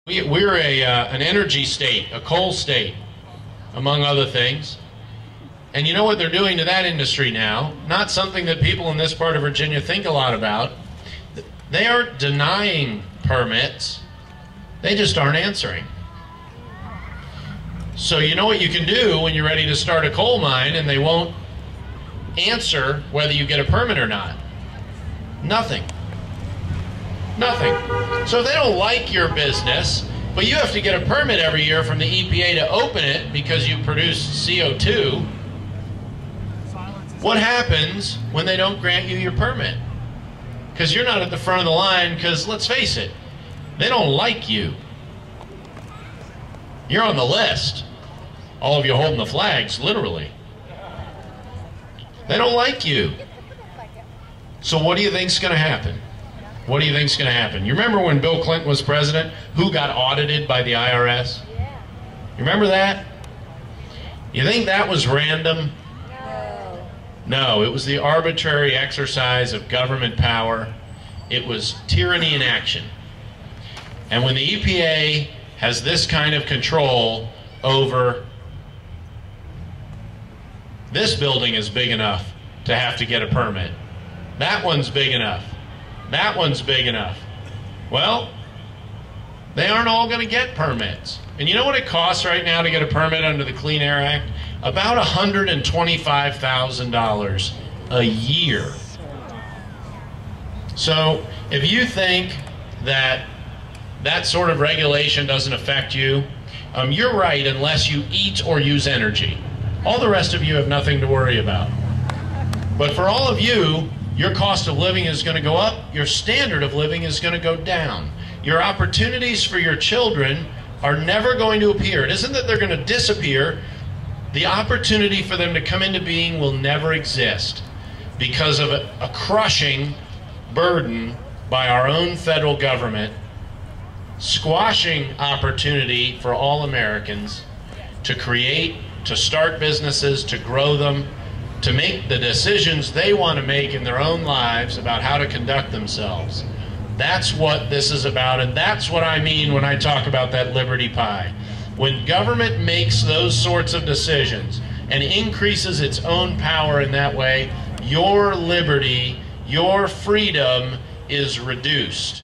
We're an energy state, a coal state, among other things. And you know what they're doing to that industry now? Not something that people in this part of Virginia think a lot about. They aren't denying permits. They just aren't answering. So you know what you can do when you're ready to start a coal mine and they won't answer whether you get a permit or not? Nothing. Nothing. So if they don't like your business, but you have to get a permit every year from the EPA to open it because you produce CO2, what happens when they don't grant you your permit? Because you're not at the front of the line, because let's face it, they don't like you. You're on the list. All of you holding the flags, literally. They don't like you. So what do you think's going to happen? What do you think's going to happen? You remember when Bill Clinton was president, who got audited by the IRS? You remember that? You think that was random? No, it was the arbitrary exercise of government power. It was tyranny in action. And when the EPA has this kind of control over, this building is big enough to have to get a permit. That one's big enough. That one's big enough. Well, they aren't all going to get permits. And you know what it costs right now to get a permit under the Clean Air Act? About $125,000 a year. So if you think that that sort of regulation doesn't affect you, you're right, unless you eat or use energy. All the rest of you have nothing to worry about. But for all of you, your cost of living is going to go up, your standard of living is going to go down. Your opportunities for your children are never going to appear. It isn't that they're going to disappear. The opportunity for them to come into being will never exist because of a crushing burden by our own federal government, squashing opportunity for all Americans to create, to start businesses, to grow them, to make the decisions they want to make in their own lives about how to conduct themselves. That's what this is about, and that's what I mean when I talk about that liberty pie. When government makes those sorts of decisions and increases its own power in that way, your liberty, your freedom is reduced.